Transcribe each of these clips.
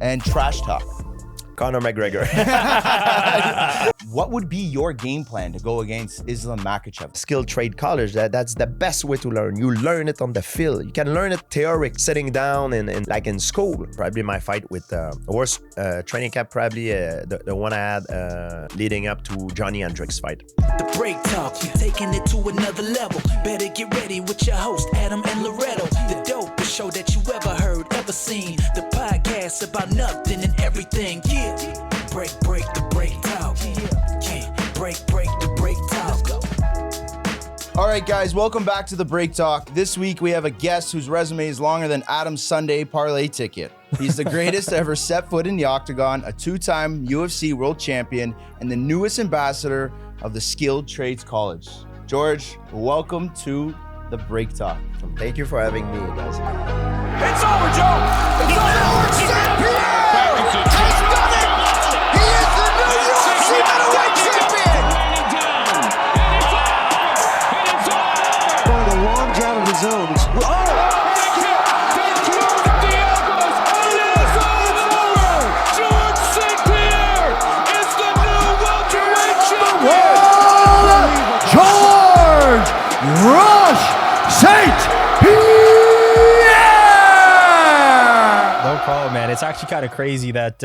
and trash talk. Conor McGregor. What would be your game plan to go against Islam Makhachev? Skill trade college, that's the best way to learn. You learn it on the field. You can learn it theoretic, sitting down and like in school. Probably my fight with worst training camp, probably the one I had leading up to Johnny Hendricks' fight. The break talk, you're taking it to another level. Better get ready with your host, Adam and Loretto. The dopest show that you ever heard, ever seen. The podcast about nothing and everything. Yeah. Break the break talk. Yeah. Break the break talk. All right, guys, welcome back to the Break Talk. This week we have a guest whose resume is longer than Adam's Sunday parlay ticket. He's the greatest to ever set foot in the octagon, a two-time UFC world champion, and the newest ambassador of the Skilled Trades College. George, welcome to the Break Talk. Thank you for having me, guys. It's over, Joe. It's over. St-Pierre has done it. He is the new UFC middleweight champion. Going the long jab of his own. George St-Pierre is the new welterweight champion. George Rush St-Pierre! No problem, man. It's actually kind of crazy that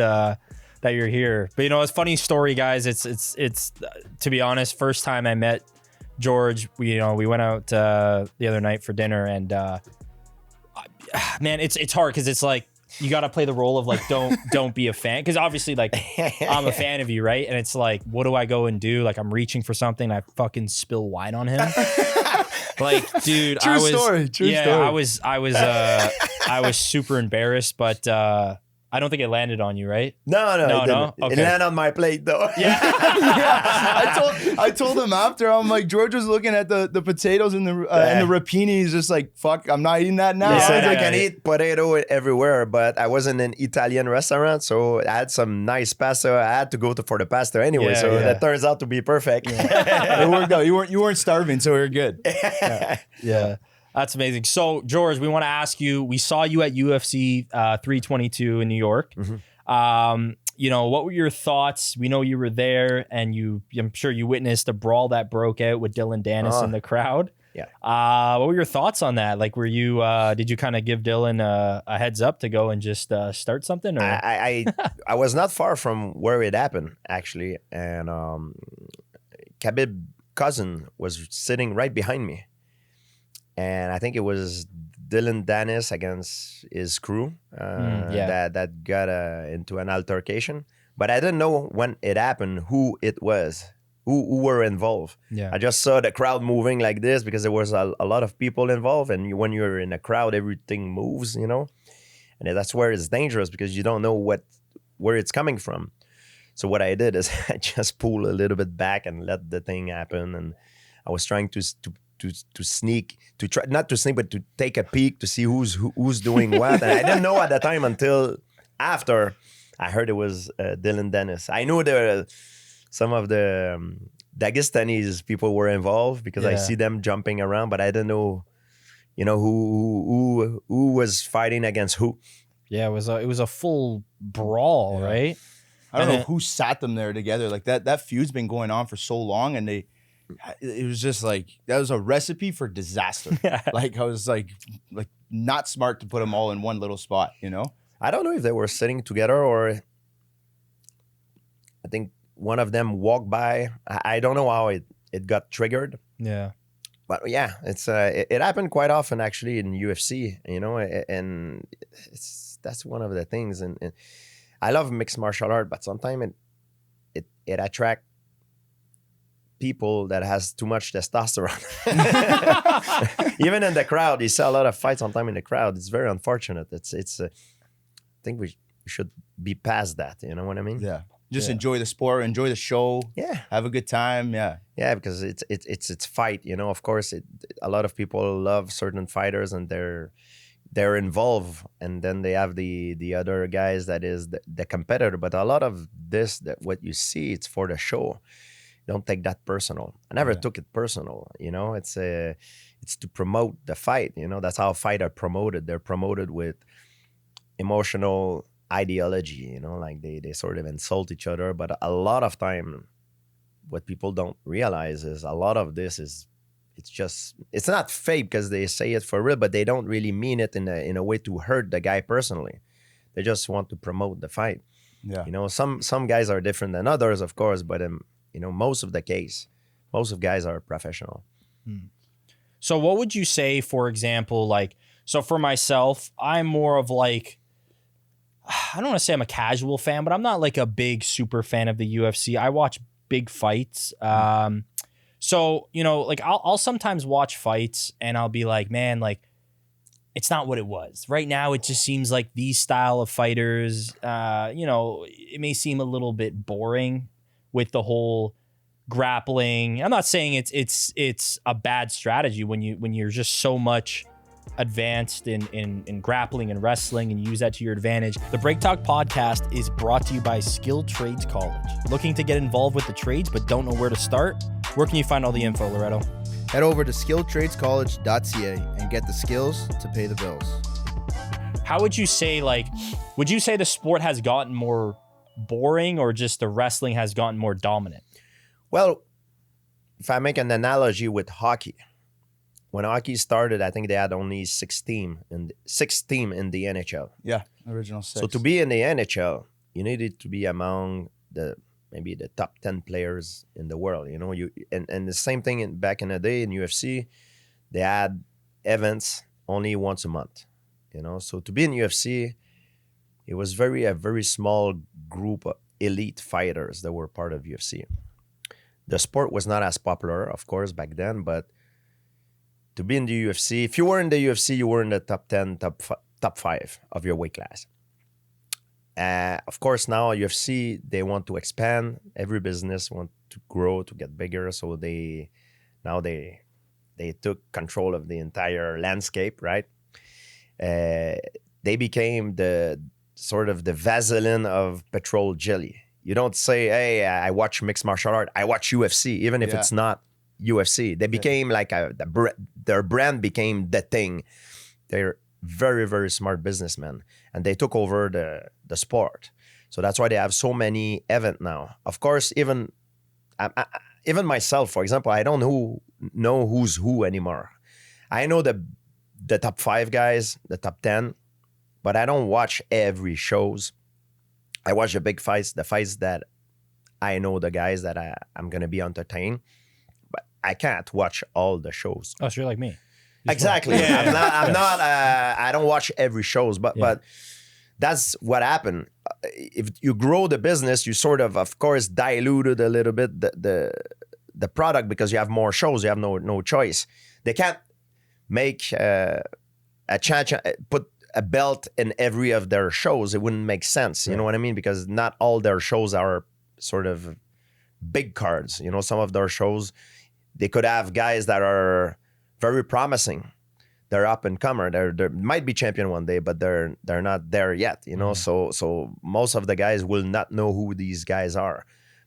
that you're here. But you know, it's a funny story, guys. It's to be honest, first time I met George, we went out the other night for dinner, and man, it's hard because it's like you got to play the role of like don't be a fan, because obviously like I'm a fan of you, right? And it's like, what do I go and do? Like I'm reaching for something, I fucking spill wine on him. Like, dude, True story. I was super embarrassed, but I don't think it landed on you, right? No, it didn't. Okay. It landed on my plate, though. Yeah. I told him after, I'm like, George was looking at the potatoes and the rapini. He's just like, fuck, I'm not eating that now. He said I yeah, can yeah. eat potato everywhere, but I was in an Italian restaurant, so I had some nice pasta. I had to go for the pasta anyway, so that turns out to be perfect. It worked out. You weren't starving, so we're good. Yeah. That's amazing. So, George, we want to ask you, we saw you at UFC 322 in New York. Mm-hmm. What were your thoughts? We know you were there, and I'm sure you witnessed a brawl that broke out with Dylan Dennis in the crowd. Yeah. What were your thoughts on that? Like, were you, did you kind of give Dylan a heads up to go and just start something? Or? I was not far from where it happened, actually. And Khabib's cousin was sitting right behind me. And I think it was Dylan Dennis against his crew that got into an altercation. But I didn't know when it happened who it was, who were involved. Yeah. I just saw the crowd moving like this because there was a lot of people involved. And when you're in a crowd, everything moves, And that's where it's dangerous because you don't know where it's coming from. So what I did is I just pulled a little bit back and let the thing happen. And I was trying to sneak, to try not to sneak, but to take a peek to see who's doing what. And I didn't know at the time until after I heard it was Dylan Dennis. I knew some of the Dagestani people were involved because I see them jumping around, but I didn't know, who was fighting against who. Yeah, it was a full brawl, right? I don't know who sat them there together. Like that feud's been going on for so long, and it was just like, that was a recipe for disaster. Like I was like not smart to put them all in one little spot, I don't know if they were sitting together or I think one of them walked by. I don't know how it got triggered. Yeah. But yeah, it happened quite often actually in UFC, and that's one of the things. And I love mixed martial art, but sometimes it attracts people that has too much testosterone. Even in the crowd, you see a lot of fights sometimes in the crowd. It's very unfortunate. It's I think we should be past that. You know what I mean? Yeah. Just enjoy the sport, enjoy the show. Yeah. Have a good time. Yeah. Yeah, because it's fight. Of course, a lot of people love certain fighters and they're involved, and then they have the other guys that is the competitor. But a lot of this, that what you see, it's for the show. Don't take that personal. I never took it personal. It's to promote the fight. That's how fight are promoted. They're promoted with emotional ideology, you know, like they sort of insult each other. But a lot of time, what people don't realize is a lot of this is, it's not fake because they say it for real, but they don't really mean it in a way to hurt the guy personally. They just want to promote the fight. Yeah. You know, some guys are different than others, of course, but you know, most of guys are professional. So what would you say, for example, like, so for myself, I'm more of like, I don't want to say I'm a casual fan, but I'm not like a big super fan of the UFC. I watch big fights. So, you know, like I'll sometimes watch fights and I'll be like, man, like it's not what it was. Right now, it just seems like these style of fighters, you know, it may seem a little bit boring with the whole grappling. I'm not saying it's a bad strategy when you're just so much advanced in grappling and wrestling and you use that to your advantage. The Break Talk podcast is brought to you by Skilled Trades College. Looking to get involved with the trades but don't know where to start? Where can you find all the info, Loretto? Head over to skilltradescollege.ca and get the skills to pay the bills. How would you say, like, would you say the sport has gotten more boring or just the wrestling has gotten more dominant? Well, if I make an analogy with hockey, when hockey started, I think they had only six team in the NHL. Yeah, original 6. So to be in the NHL, you needed to be among maybe the top 10 players in the world. You know, and the same thing back in the day in UFC, they had events only once a month. You know, so to be in UFC, it was a very small group of elite fighters that were part of UFC. The sport was not as popular, of course, back then, but to be in the UFC, if you were in the UFC, you were in the top 10, top 5 of your weight class. Of course, now UFC, they want to expand. Every business want to grow, to get bigger. So they took control of the entire landscape, right? They became the sort of the Vaseline of petrol jelly. You don't say, hey, I watch mixed martial art. I watch UFC, even if it's not UFC. They became like their brand became the thing. They're very, very smart businessmen, and they took over the sport. So that's why they have so many events now. Of course, even myself, for example, I don't know who's who anymore. I know the top 5 guys, the top 10, but I don't watch every shows. I watch the big fights, the fights that I know the guys that I'm going to be entertained. But I can't watch all the shows. Oh, so you're like me. Exactly. I'm not. I don't watch every shows, but that's what happened. If you grow the business, you sort of course, diluted a little bit the product because you have more shows. You have no choice. They can't make a put a belt in every of their shows. It wouldn't make sense. You know what I mean? Because not all their shows are sort of big cards. You know, some of their shows, they could have guys that are very promising. They're up and comer. They might be champion one day, but they're not there yet. You know, so most of the guys will not know who these guys are,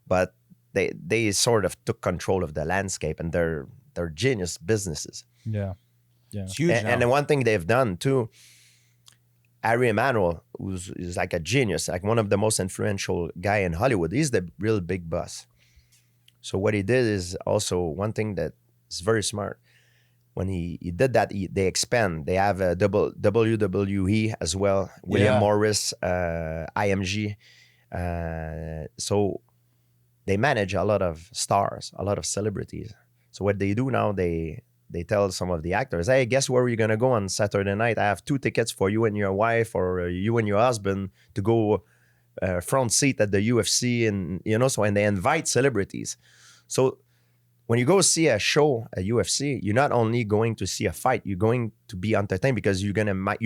but they sort of took control of the landscape, and they're genius businesses. Yeah. It's huge. And the one thing they've done too, Ari Emanuel, is like a genius, like one of the most influential guy in Hollywood. He's the real big boss. So what he did is also one thing that is very smart. When he did that, they expand. They have a WWE as well, William Morris, IMG. So they manage a lot of stars, a lot of celebrities. So what they do now, they tell some of the actors, hey, guess where we're going to go on Saturday night? I have 2 tickets for you and your wife, or you and your husband to go front seat at the UFC. And, you know, and they invite celebrities. So when you go see a show at UFC, you're not only going to see a fight, you're going to be entertained because you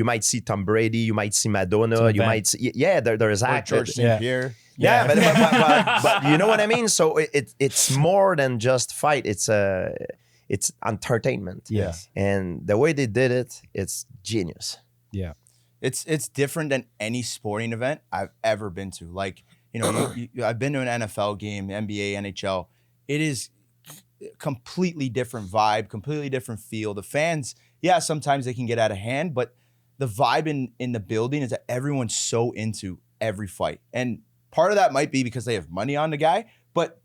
might see Tom Brady, you might see Madonna, you might see, there's actors. George St-Pierre. Yeah, but you know what I mean? So it's more than just fight. It's entertainment. Yeah. And the way they did it, it's genius. Yeah. It's different than any sporting event I've ever been to. Like, you know, I've been to an NFL game, NBA, NHL. It is completely different vibe, completely different feel. The fans, sometimes they can get out of hand, but the vibe in the building is that everyone's so into every fight. And part of that might be because they have money on the guy, but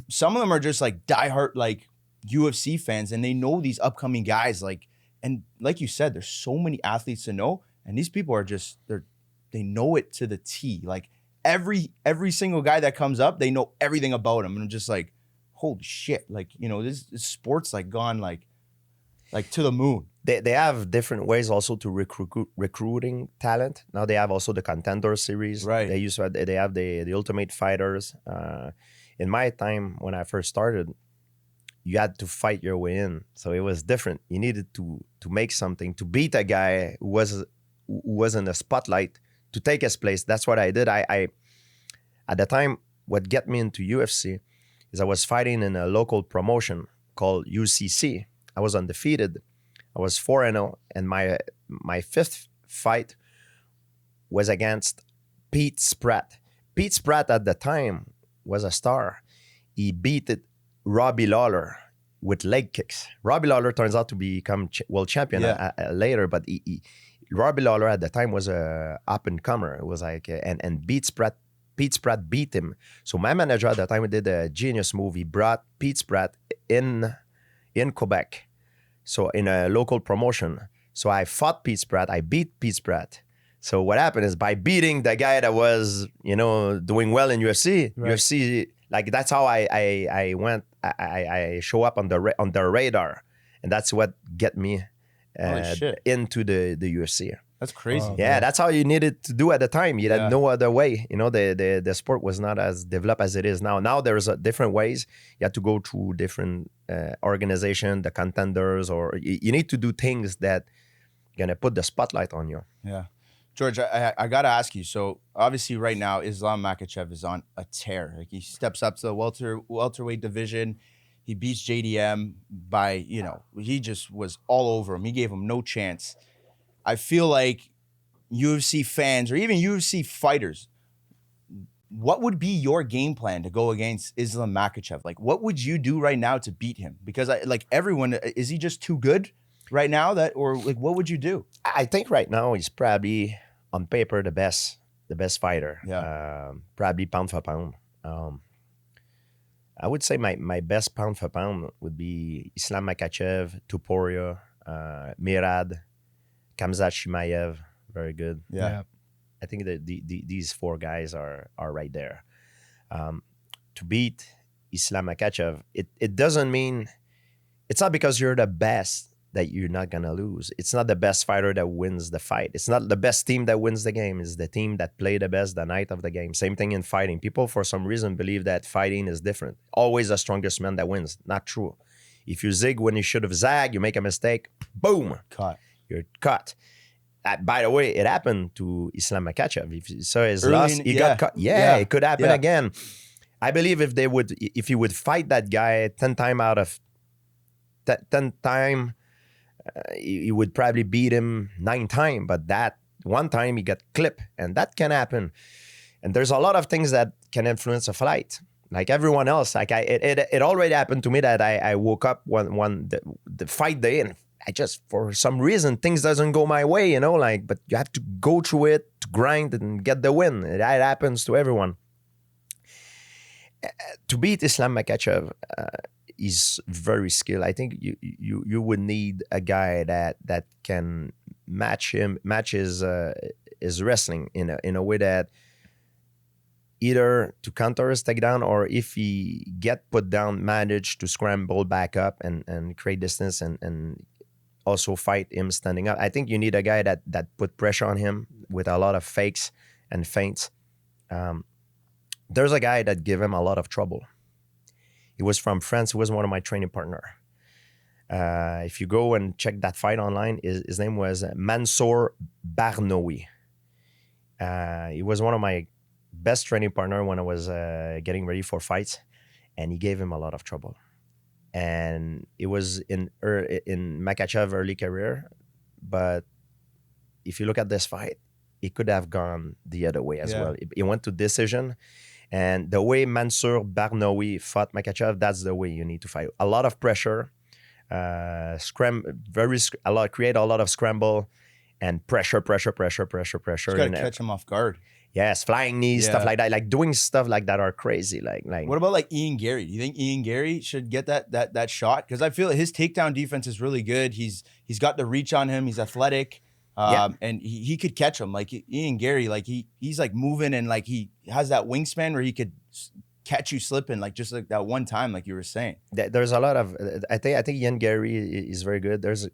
some of them are just like diehard like UFC fans, and they know these upcoming guys. And like you said, there's so many athletes to know, and these people are just they know it to the T. Like every single guy that comes up, they know everything about him, and I'm just like, holy shit! Like, you know, this sport's like gone like to the moon. They have different ways also to recruiting talent. Now they have also the Contender Series. Right. They have the Ultimate Fighters. In my time when I first started, you had to fight your way in, so it was different. You needed to make something to beat a guy who was in the spotlight to take his place. That's what I did. I at the time, what got me into UFC is I was fighting in a local promotion called UCC. I was undefeated. I was 4-0, and my fifth fight was against Pete Spratt. Pete Spratt at the time was a star. He beat Robbie Lawler with leg kicks. Robbie Lawler turns out to become world champion later, but Robbie Lawler at the time was a up and comer. It was like and Pete Spratt beat him. So my manager at the time did a genius move. He brought Pete Spratt in Quebec. So in a local promotion. So I fought Pete Spratt. I beat Pete Spratt. So what happened is by beating the guy that was, doing well in UFC, UFC, like that's how I went. I show up on the radar, and that's what get me into the UFC. That's crazy. Yeah, that's how you needed to do at the time. You had no other way. The sport was not as developed as it is now. Now there's different ways. You have to go through different organization, the contenders, or you need to do things that gonna put the spotlight on you. Yeah. George, I got to ask you. So obviously right now, Islam Makhachev is on a tear. Like he steps up to the welterweight division. He beats JDM by, he just was all over him. He gave him no chance. I feel like UFC fans or even UFC fighters, what would be your game plan to go against Islam Makhachev? Like, what would you do right now to beat him? Because everyone, is he just too good right now or what would you do? I think right now he's probably on paper the best fighter. Yeah. Probably pound for pound. I would say my best pound for pound would be Islam Makhachev, Tuporia, Mirad, Khamzat Chimaev, very good. Yeah. I think that these four guys are right there. To beat Islam Makhachev, it doesn't mean it's not because you're the best that you're not gonna lose. It's not the best fighter that wins the fight. It's not the best team that wins the game. It's the team that play the best the night of the game. Same thing in fighting. People for some reason believe that fighting is different. Always the strongest man that wins. Not true. If you zig when you should have zagged, you make a mistake, boom, Caught. you're cut. By the way, it happened to Islam Makhachev. If you saw his loss, he got cut. Yeah, it could happen again. I believe if he would fight that guy 10 times out of 10 times, he would probably beat him 9 times. But that one time he got clipped, and that can happen. And there's a lot of things that can influence a fight. Like everyone else, like it already happened to me that I woke up the fight day and I just, for some reason, things doesn't go my way, but you have to go through it to grind and get the win. That happens to everyone. To beat Islam Makhachev, he's very skilled. I think you would need a guy that can match his wrestling in a way that either to counter his takedown or if he get put down, manage to scramble back up and create distance and also fight him standing up. I think you need a guy that put pressure on him with a lot of fakes and feints. There's a guy that gave him a lot of trouble. He was from France. He was one of my training partner. If you go and check that fight online, his name was Mansour Barnoui. He was one of my best training partner when I was getting ready for fights, and he gave him a lot of trouble. And it was in Makhachev early career, but if you look at this fight, it could have gone the other way as well. It went to decision, and the way Mansour Barnoui fought Makhachev, that's the way you need to fight. A lot of pressure, create a lot of scramble, and pressure. Just gotta catch him off guard. Yes, flying knees, Yeah. stuff like that. Like doing stuff like that are crazy. Like What about like Ian Gary? Do you think Ian Gary should get that shot? Because I feel his takedown defense is really good. He's got the reach on him. He's athletic, and he could catch him. Like Ian Gary, like he's like moving and like he has that wingspan where he could catch you slipping, like just like that one time, like you were saying. there's a lot of I think Ian Gary is very good. There's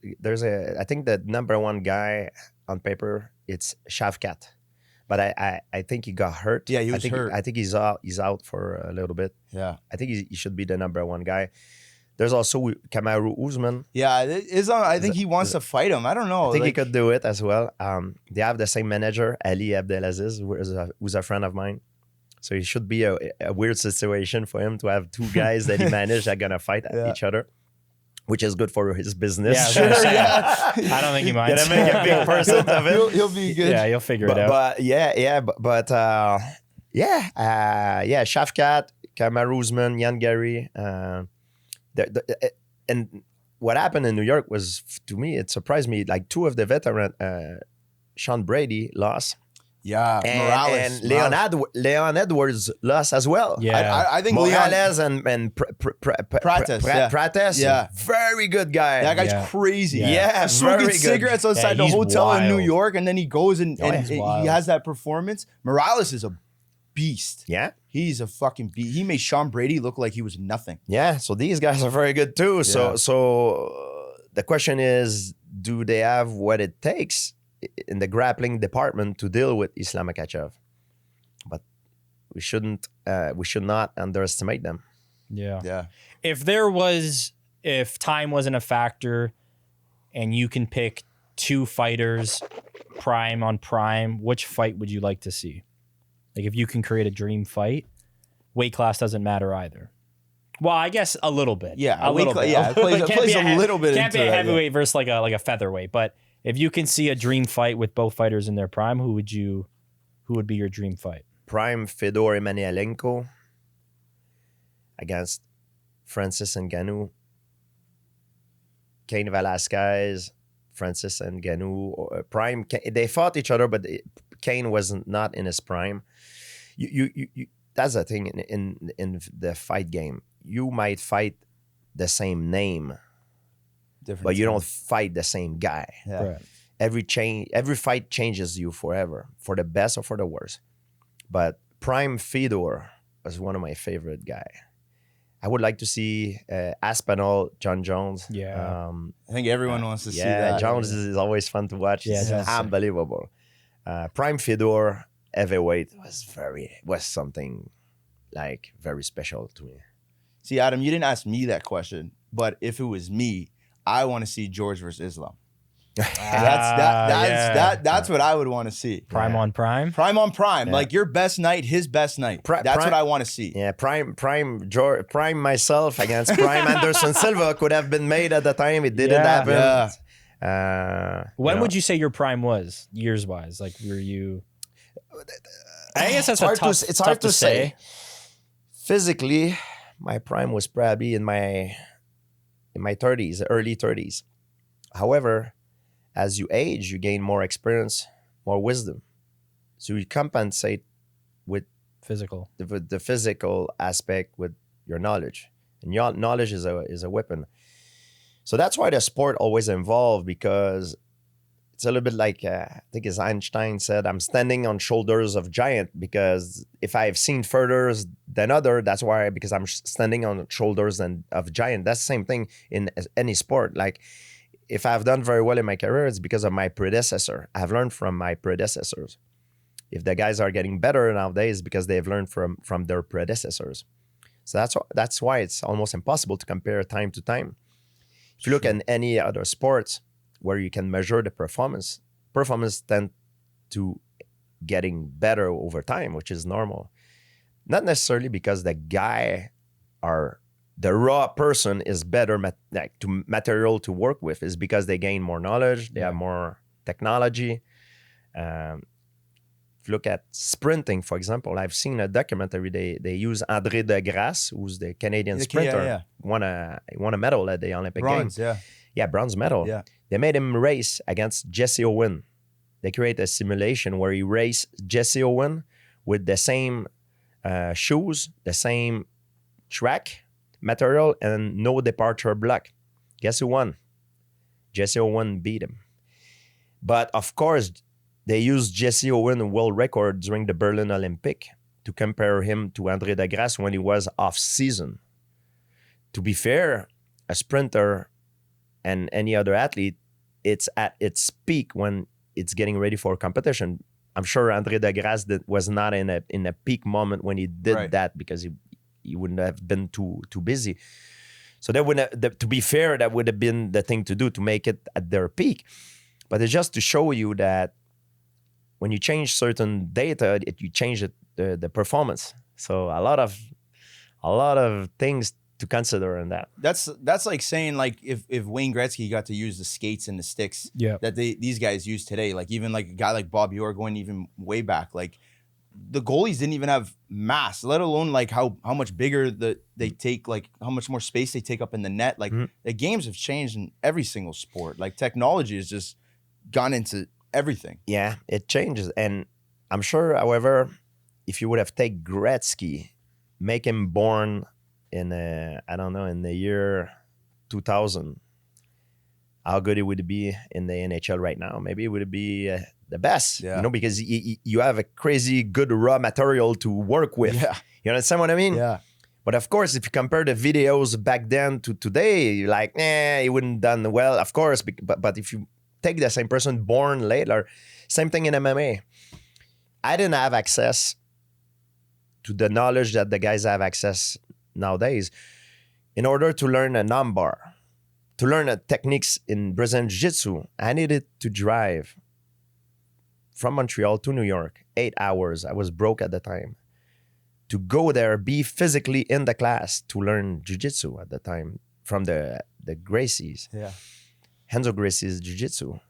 a I think the number one guy on paper it's Shavkat, but I think he got hurt. Yeah, he I was think hurt. I think he's out for a little bit. Yeah, I think he should be the number one guy. There's also Kamaru Usman. yeah. I think he wants to fight him. I don't know. I think he like- could do it as well. They have the same manager, Ali Abdelaziz, who's a friend of mine. So it should be a weird situation for him to have two guys that he managed are gonna fight each other, which is good for his business. Yeah, I was gonna say, I don't think he minds. Gonna make a big percent of it. He'll be good. Yeah, you'll figure it out. But Shavkat, Kamaru Usman, Ian Gary, and what happened in New York was, to me, it surprised me. Like two of the veteran, Sean Brady lost, Yeah, Morales. and Leon Edwards lost as well. Yeah. I think Leon, Morales and Prates, Yeah. very good guy. that guy's Yeah. crazy. Yeah, smoking very good. cigarettes outside the he's hotel in New wild. York, and then he goes and he's he wild. has that performance. Morales is a beast. Yeah. He's a fucking beast. He made Sean Brady look like he was nothing. Yeah, so these guys are very good too. Yeah. So the question is, do they have what it takes in the grappling department to deal with Islam Makhachev? But we should not underestimate them. Yeah. Yeah. If time wasn't a factor and you can pick two fighters prime on prime, which fight would you like to see? Like if you can create a dream fight, weight class doesn't matter either. Well, I guess a little bit. Yeah, a little bit. yeah, it plays Can't be a little bit Can't into be a that, heavyweight versus like a featherweight. But if you can see a dream fight with both fighters in their prime, who would be your dream fight? Prime Fedor Emelianenko against Francis Ngannou. Cain Velasquez, Francis Ngannou. Prime. They fought each other, but Cain was not in his prime. You that's the thing in the fight game. You might fight the same name, Different but you team. don't fight the same guy. Yeah. Right. Every fight changes you forever, for the best or for the worst. But Prime Fedor was one of my favorite guy. I would like to see Aspinall, John Jones. Yeah. I think everyone wants to see Yeah, that. Jones is always fun to watch. Yeah, It's Jones. unbelievable. Prime Fedor heavyweight was something like very special to me. See, Adam, you didn't ask me that question, but if it was me, I want to see George versus Islam. That's what I would want to see. Prime on prime. Prime on prime, like your best night, his best night. That's what I want to see. Yeah, Prime myself against Prime Anderson Silva could have been made at the time. It didn't Yeah. happen. Yeah. When would you say your prime was, years wise? Like, were you? I guess that's it's hard to say. Physically, my prime was probably in my 30s, early 30s. However, as you age, you gain more experience, more wisdom. So you compensate with Physical. the physical aspect with your knowledge. And your knowledge is a weapon. So that's why the sport always evolved, because it's a little bit like, I think as Einstein said, I'm standing on shoulders of giant, because if I've seen further than other, that's why, because I'm standing on shoulders of giant. That's the same thing in any sport. Like if I've done very well in my career, it's because of my predecessor. I've learned from my predecessors. If the guys are getting better nowadays, because they've learned from their predecessors. So that's why it's almost impossible to compare time to time. If you look at any other sports where you can measure the performance tend to getting better over time, which is normal. Not necessarily because the raw person is better material to work with. Is because they gain more knowledge, they have more technology. If you look at sprinting, for example, I've seen a documentary. They use André Degrasse, who's the Canadian sprinter, won a medal at the Olympic Bronze, Games. Yeah, bronze medal. Yeah. They made him race against Jesse Owen. they create a simulation where he raced Jesse Owen with the same shoes, the same track material, and no departure block. Guess who won? Jesse Owen beat him. But of course, they used Jesse Owen world record during the Berlin Olympic to compare him to André Degrasse when he was off season. To be fair, a sprinter and any other athlete, it's at its peak when it's getting ready for competition. I'm sure André Degrasse was not in a peak moment when he did that because he wouldn't have been too busy. So that would, to be fair, that would have been the thing to do to make it at their peak. But it's just to show you that when you change certain data, you change the performance. So a lot of things to consider in that. That's like saying like if Wayne Gretzky got to use the skates and the sticks that these guys use today, like even like a guy like Bob Orr going even way back, like the goalies didn't even have mass, let alone like how much bigger they take, like how much more space they take up in the net. Like the games have changed in every single sport. Like technology has just gone into everything. Yeah, it changes. And I'm sure, however, if you would have taken Gretzky, make him born in the year 2000, how good it would be in the NHL right now? Maybe it would be the best, because you have a crazy good raw material to work with. Yeah. You understand what I mean? Yeah. But of course, if you compare the videos back then to today, you're like, he wouldn't done well, of course. But if you take the same person born later, same thing in MMA. I didn't have access to the knowledge that the guys have access nowadays. In order to learn a number, to learn the techniques in Brazilian Jiu-Jitsu, I needed to drive from Montreal to New York, 8 hours. I was broke at the time. To go there, be physically in the class to learn Jiu-Jitsu at the time from the Gracies. Yeah. Renzo Gracie's Jiu-Jitsu.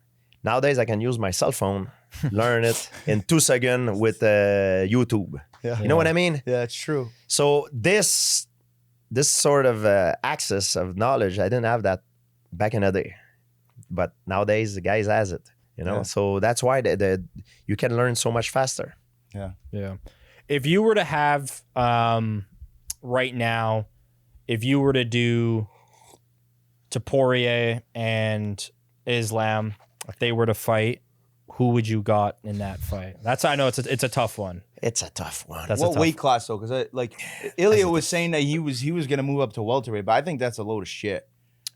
Nowadays, I can use my cell phone, learn it in 2 seconds with YouTube. Yeah. You know what I mean? Yeah, it's true. So this sort of access of knowledge, I didn't have that back in the day. But nowadays, the guys has it. So that's why you can learn so much faster. Yeah. Yeah. If you were to have right now, if you were to do Poirier and Islam, if they were to fight, who would you got in that fight? I know it's a tough one. It's a tough one. What weight class though? Because Ilya was saying that he was gonna move up to welterweight, but I think that's a load of shit.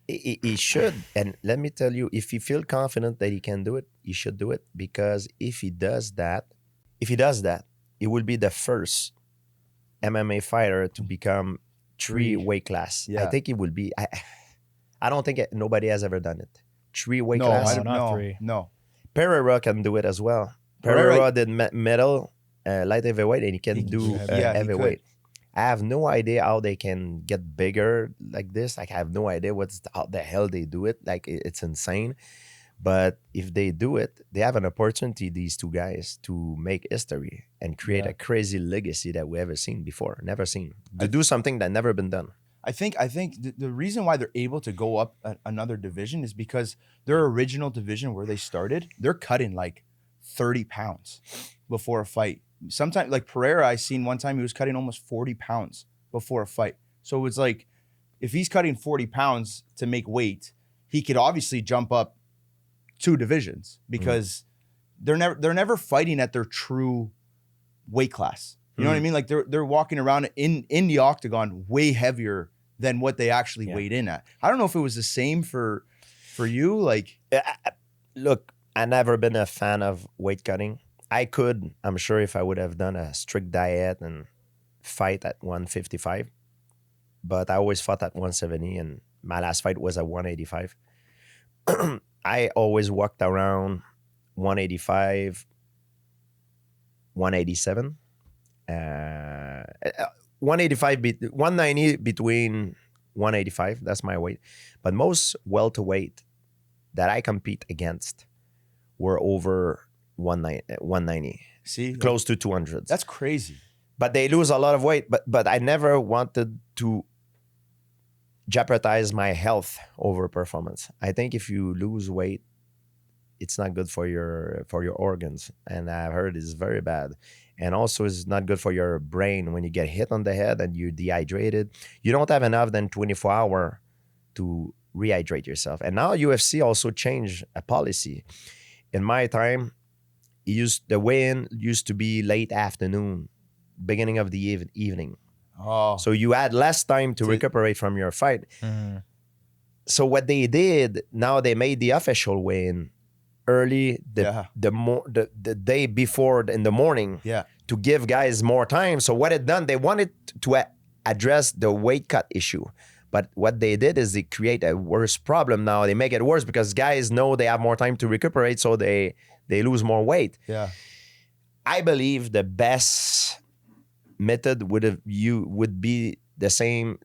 He should, and let me tell you, if he feel confident that he can do it, he should do it. Because if he does that, he will be the first MMA fighter to become 3 weight class. Yeah. I think he will be. I don't think nobody has ever done it. 3 weight No, class. not 3. No. Pereira can do it as well. Pereira did metal, light heavyweight, and he can do heavyweight. I have no idea how they can get bigger like this. Like I have no idea how the hell they do it. Like it's insane. But if they do it, they have an opportunity, these 2 guys, to make history and create a crazy legacy that we ever seen before. Never seen. To do something that never been done. I think the reason why they're able to go up another division is because their original division where they started, they're cutting like 30 pounds before a fight. Sometimes, like Pereira, I seen one time he was cutting almost 40 pounds before a fight. So it's like, if he's cutting 40 pounds to make weight, he could obviously jump up 2 divisions because they're never fighting at their true weight class. You know what I mean? Like they're walking around in the octagon way heavier than what they actually weighed in at. I don't know if it was the same for you. Like, look, I've never been a fan of weight cutting. I'm sure if I would have done a strict diet and fight at 155, but I always fought at 170, and my last fight was at 185. I always walked around 185, 187. 190 between 185, that's my weight. But most welterweight that I compete against were over 190. see, Close to 200. that's crazy. But they lose a lot of weight. But I never wanted to jeopardize my health over performance. I think if you lose weight, it's not good for your organs, and I've heard it's very bad. And also, it's not good for your brain when you get hit on the head and you're dehydrated. You don't have enough than 24 hours to rehydrate yourself. And now UFC also changed a policy. In my time, the weigh-in used to be late afternoon, beginning of the evening. Oh, So you had less time to recuperate from your fight. So what they did, now they made the official weigh-in early the day before in the morning yeah. to give guys more time. So what it done, they wanted to address the weight cut issue. But what they did is they create a worse problem now. They make it worse because guys know they have more time to recuperate, so they lose more weight. Yeah. I believe the best method would be the same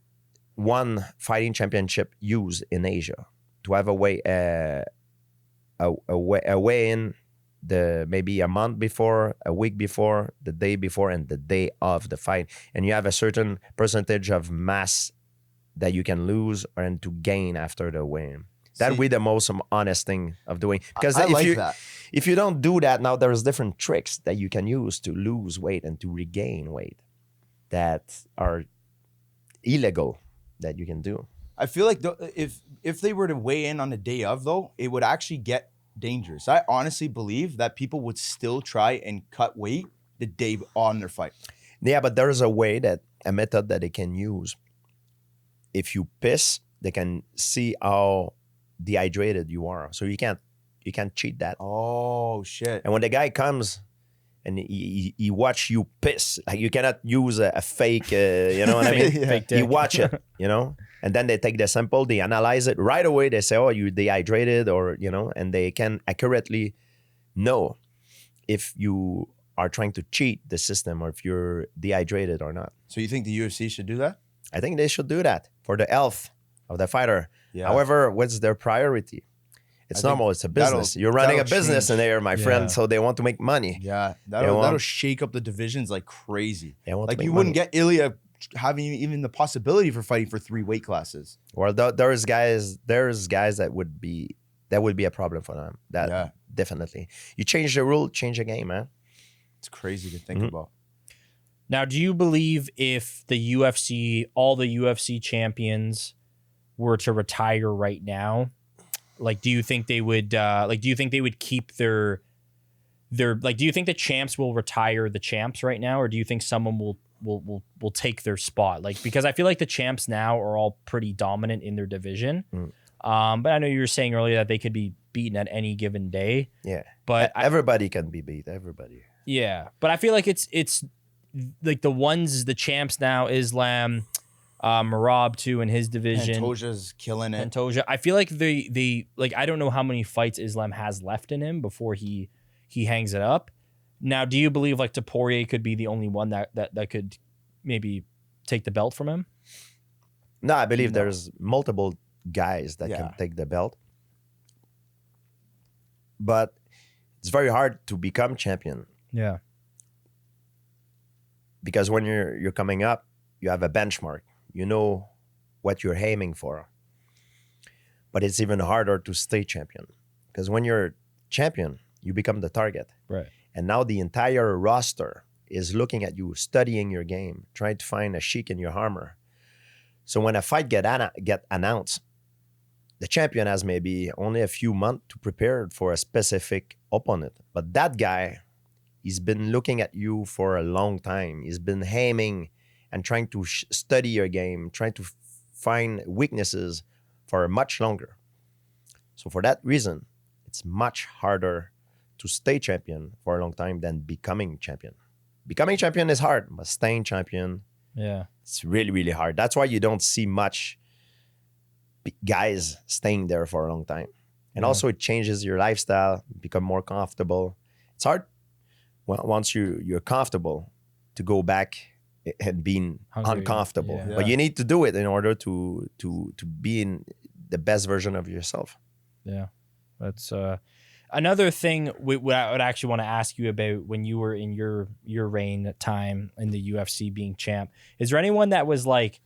one fighting championship used in Asia to have a weigh-in maybe a month before, a week before, the day before, and the day of the fight, and you have a certain percentage of mass that you can lose and to gain after the weigh-in. That would be the most honest thing of doing. Because if you don't do that, now there's different tricks that you can use to lose weight and to regain weight that are illegal that you can do. I feel like if they were to weigh in on the day of, though, it would actually get dangerous. I honestly believe that people would still try and cut weight the day on their fight. Yeah, but there's a method that they can use. If you piss, they can see how dehydrated you are. So you can't cheat that. Oh, shit. And when the guy comes and he watch you piss, like you cannot use a fake, you know what I mean? Fake dick. You watch it, you know? And then they take the sample, they analyze it right away. They say, oh, you're dehydrated, or, you know, and they can accurately know if you are trying to cheat the system or if you're dehydrated or not. So you think the UFC should do that? I think they should do that for the health of the fighter. Yeah. However, what's their priority? It's normal. It's a business. You're running a business in there, my friend, so they want to make money. Yeah, that'll shake up the divisions like crazy. Like you wouldn't get Ilya having even the possibility for fighting for 3 weight classes. Well, there's guys that would be a problem for them. That definitely. You change the rule, change the game, man. It's crazy to think about. Now, do you believe if the UFC, all the UFC champions were to retire right now, like, do you think they would, keep their, like, do you think the champs will retire the champs right now? Or do you think someone will take their spot? Like, because I feel like the champs now are all pretty dominant in their division. But I know you were saying earlier that they could be beaten at any given day. Yeah. But everybody can be beat. Everybody. Yeah. But I feel like it's like the champs now, Islam, Marab too in his division. Pantoja's killing it. Pantoja. I feel like they like, I don't know how many fights Islam has left in him before he hangs it up. Now, do you believe like Poirier could be the only one that could maybe take the belt from him? No, I believe there's multiple guys that can take the belt. But it's very hard to become champion. Yeah. Because when you're coming up, you have a benchmark. You know what you're aiming for. But it's even harder to stay champion. Because when you're champion, you become the target. Right. And now the entire roster is looking at you, studying your game, trying to find a chink in your armor. So when a fight get announced, the champion has maybe only a few months to prepare for a specific opponent. But that guy, he's been looking at you for a long time. He's been aiming and trying to study your game, trying to find weaknesses for much longer. So for that reason, it's much harder to stay champion for a long time than becoming champion. Becoming champion is hard, but staying champion, it's really, really hard. That's why you don't see much guys staying there for a long time. And also it changes your lifestyle, become more comfortable. It's hard once you're comfortable to go back and being uncomfortable. Yeah. But you need to do it in order to be in the best version of yourself. Yeah. That's another thing I would actually want to ask you about when you were in your reign time in the UFC being champ. Is there anyone that was like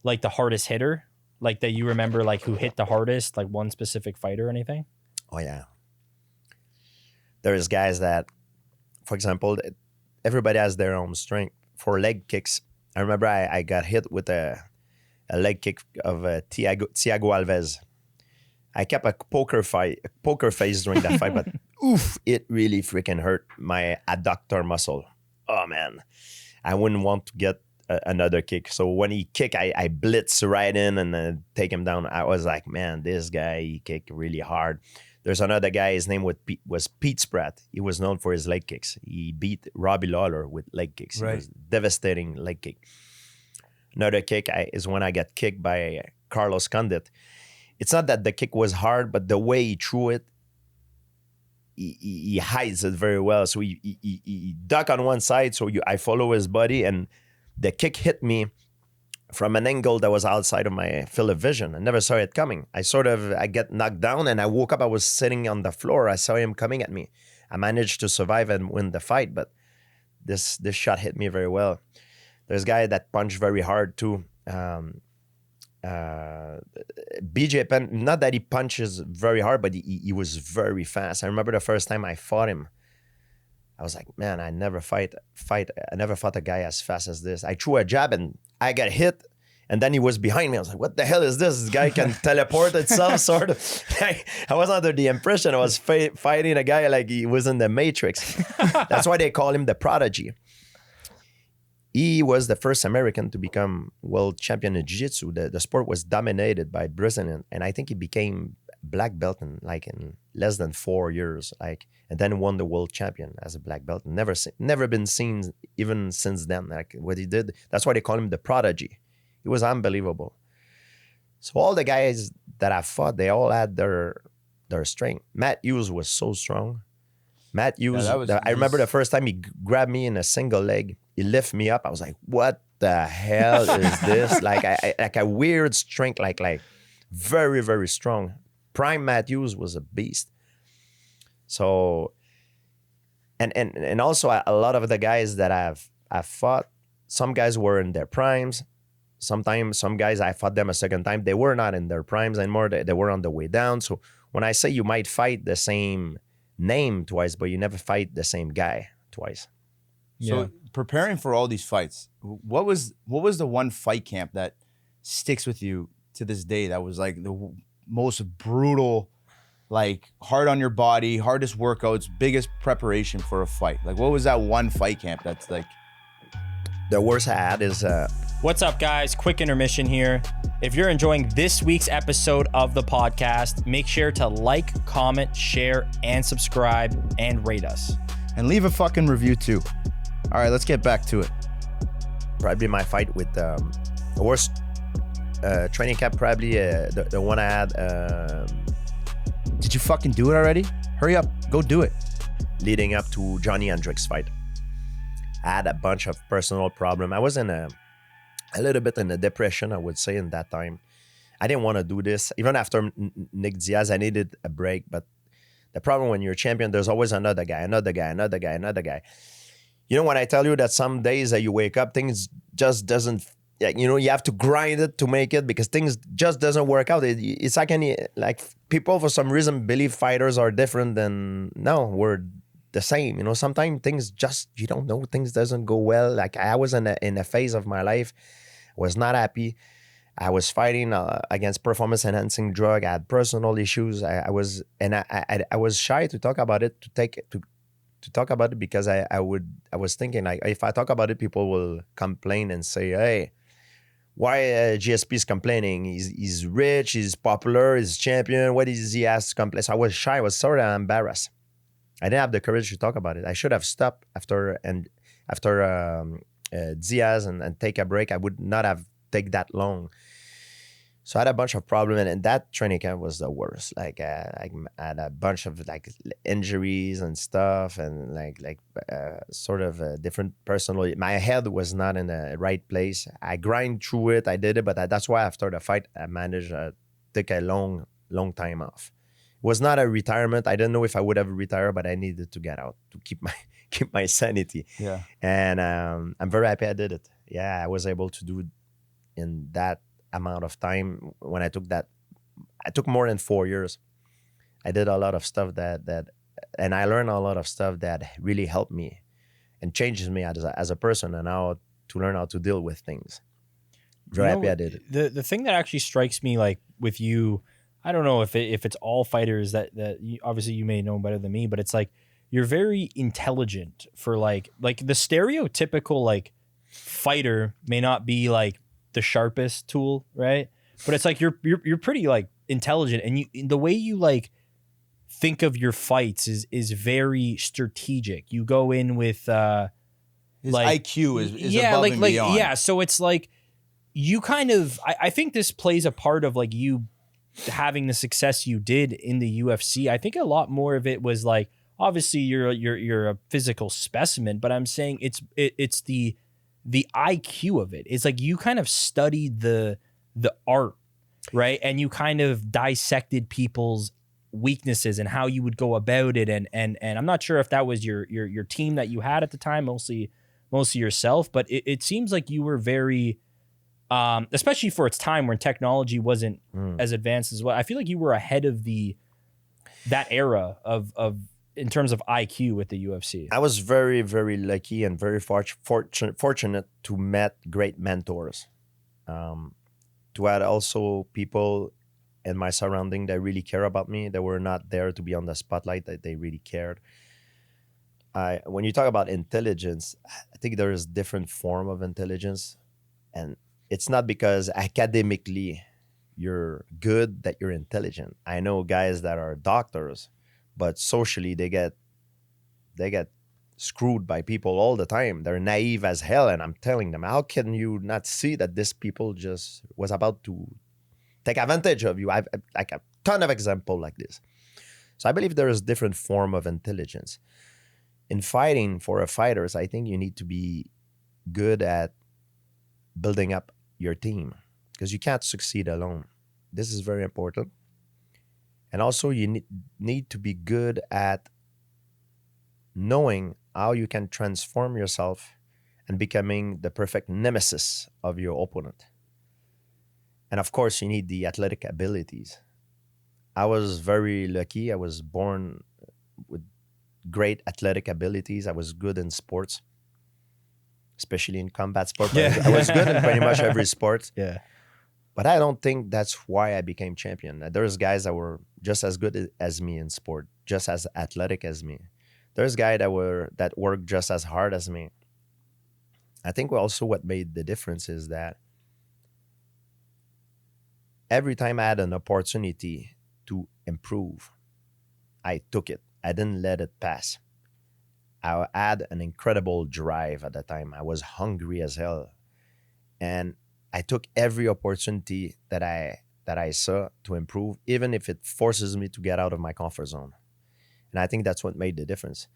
the hardest hitter? Like that you remember, like who hit the hardest, like one specific fight or anything? Oh yeah. there's guys that, for example, everybody has their own strength. For leg kicks, I remember I got hit with a leg kick of Thiago Alves. I kept a poker face during that fight, but oof, it really freaking hurt my adductor muscle. Oh man, I wouldn't want to get another kick. So when he kicked, I blitz right in and take him down. I was like, man, this guy, he kicked really hard. There's another guy, his name was Pete Spratt. He was known for his leg kicks. He beat Robbie Lawler with leg kicks. Right. It was devastating leg kick. Another kick is when I got kicked by Carlos Condit. It's not that the kick was hard, but the way he threw it, he hides it very well. So he duck on one side, so I follow his body, and the kick hit me from an angle that was outside of my field of vision. I never saw it coming. I get knocked down, and I woke up. I was sitting on the floor. I saw him coming at me. I managed to survive and win the fight, but this shot hit me very well. There's a guy that punched very hard too. BJ Penn, not that he punches very hard, but he was very fast. I remember the first time I fought him, I was like, man, I never fought a guy as fast as this. I threw a jab and I got hit, and then he was behind me. I was like, what the hell is this? This guy can teleport itself, sort of. I was under the impression I was fighting a guy like he was in the Matrix. That's why they call him the Prodigy. He was the first American to become world champion in jiu-jitsu. The sport was dominated by Brazilian, and I think he became black belt in less than 4 years, and then won the world champion as a black belt. Never been seen even since then. Like what he did, that's why they call him the Prodigy. It was unbelievable. So all the guys that I fought, they all had their strength. Matt Hughes was so strong. Matt Hughes, I remember the first time he grabbed me in a single leg. He lifted me up. I was like, what the hell is this? Like a weird strength, like very, very strong. Prime Matt Hughes was a beast. So, and also a lot of the guys that I've fought, some guys were in their primes. Sometimes some guys, I fought them a second time. They were not in their primes anymore. They were on the way down. So when I say you might fight the same name twice, but you never fight the same guy twice. So preparing for all these fights, what was the one fight camp that sticks with you to this day that was like the most brutal, like hard on your body, hardest workouts, biggest preparation for a fight? Like what was that one fight camp that's like? The worst I had is... What's up, guys? Quick intermission here. If you're enjoying this week's episode of the podcast, make sure to like, comment, share, and subscribe, and rate us. And leave a fucking review too. All right, let's get back to it. Probably my fight with the worst training camp, probably the one I had. Did you fucking do it already? Hurry up, go do it. Leading up to Johnny Hendricks' fight. I had a bunch of personal problems. I was in a little bit in a depression, I would say, in that time. I didn't want to do this. Even after Nick Diaz, I needed a break. But the problem when you're a champion, there's always another guy. You know, when I tell you that some days that you wake up, things just doesn't, you have to grind it to make it because things just doesn't work out. It's like people for some reason believe fighters are different than, no, we're the same. Sometimes things just, you don't know, things doesn't go well. Like I was in a phase of my life, was not happy. I was fighting against performance enhancing drug. I had personal issues. I was shy to talk about it, to talk about it because I was thinking like if I talk about it, people will complain and say, hey, why GSP is complaining? He's rich, he's popular, he's champion. What is he has to complain? So I was shy. I was sort of embarrassed. I didn't have the courage to talk about it. I should have stopped after Diaz and take a break. I would not have taken that long. So I had a bunch of problems, and that training camp was the worst. Like I had a bunch of like injuries and stuff, and sort of different personal. My head was not in the right place. I grind through it. I did it, but that's why after the fight, I managed to take a long time off. It was not a retirement. I didn't know if I would ever retire, but I needed to get out to keep my sanity. Yeah. And I'm very happy I did it. Yeah, I was able to do it in that amount of time. When I took more than 4 years. I did a lot of stuff that and I learned a lot of stuff that really helped me and changes me as a person, and how to learn how to deal with things. Very happy I did it. The thing that actually strikes me, like with you, I don't know if it's all fighters that you, obviously you may know better than me, but it's like you're very intelligent for like the stereotypical like fighter may not be like the sharpest tool, right? But it's like you're pretty like intelligent, and the way you like think of your fights is very strategic. You go in with His like IQ is above and beyond. yeah. So it's like you kind of I think this plays a part of like you having the success you did in the UFC. I think a lot more of it was like obviously you're a physical specimen, but I'm saying it's the IQ of it. It's like you kind of studied the art, right? And you kind of dissected people's weaknesses and how you would go about it. And I'm not sure if that was your team that you had at the time, mostly yourself, but it seems like you were very, especially for its time when technology wasn't as advanced as well. I feel like you were ahead of that era of in terms of IQ with the UFC. I was very, very lucky and very fortunate to meet great mentors. To add also people in my surrounding that really care about me, that were not there to be on the spotlight, that they really cared. When you talk about intelligence, I think there is different form of intelligence, and it's not because academically you're good that you're intelligent. I know guys that are doctors, but socially they get screwed by people all the time. They're naive as hell, and I'm telling them, how can you not see that this people just was about to take advantage of you? I've like a ton of examples like this. So I believe there is different form of intelligence. In fighting for a fighters, I think you need to be good at building up your team, because you can't succeed alone. This is very important. And also you need to be good at knowing how you can transform yourself and becoming the perfect nemesis of your opponent. And of course, you need the athletic abilities. I was very lucky. I was born with great athletic abilities. I was good in sports, especially in combat sport. Yeah. I was good in pretty much every sport. Yeah. But I don't think that's why I became champion. There's guys that were just as good as me in sport, just as athletic as me. There's guys that worked just as hard as me. I think also what made the difference is that every time I had an opportunity to improve, I took it. I didn't let it pass. I had an incredible drive at the time. I was hungry as hell. And I took every opportunity that I saw to improve, even if it forces me to get out of my comfort zone. And I think that's what made the difference.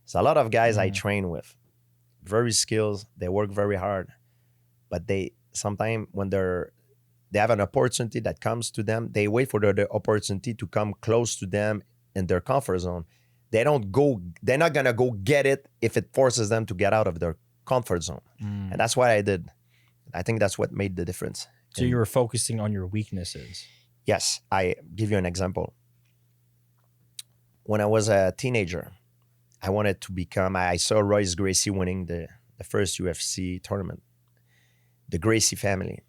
So a lot of guys I train with, very skilled, they work very hard, but they sometimes when they have an opportunity that comes to them, they wait for the opportunity to come close to them in their comfort zone. They're not gonna go get it if it forces them to get out of their comfort zone. And that's what I did. I think that's what made the difference. So you were focusing on your weaknesses. Yes, I give you an example. When I was a teenager, I wanted to become, I saw Royce Gracie winning the first UFC tournament. The Gracie family.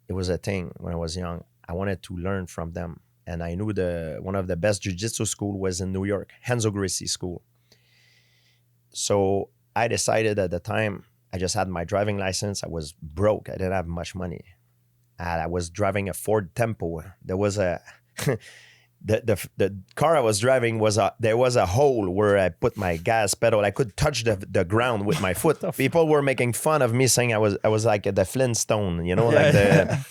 It was a thing when I was young. I wanted to learn from them. And I knew one of the best jiu-jitsu school was in New York, Renzo Gracie School. So I decided at the time, I just had my driving license. I was broke. I didn't have much money. I was driving a Ford Tempo. There was a the car I was driving there was a hole where I put my gas pedal. I could touch the ground with my foot. People were making fun of me, saying I was like the Flintstone, you know, like the.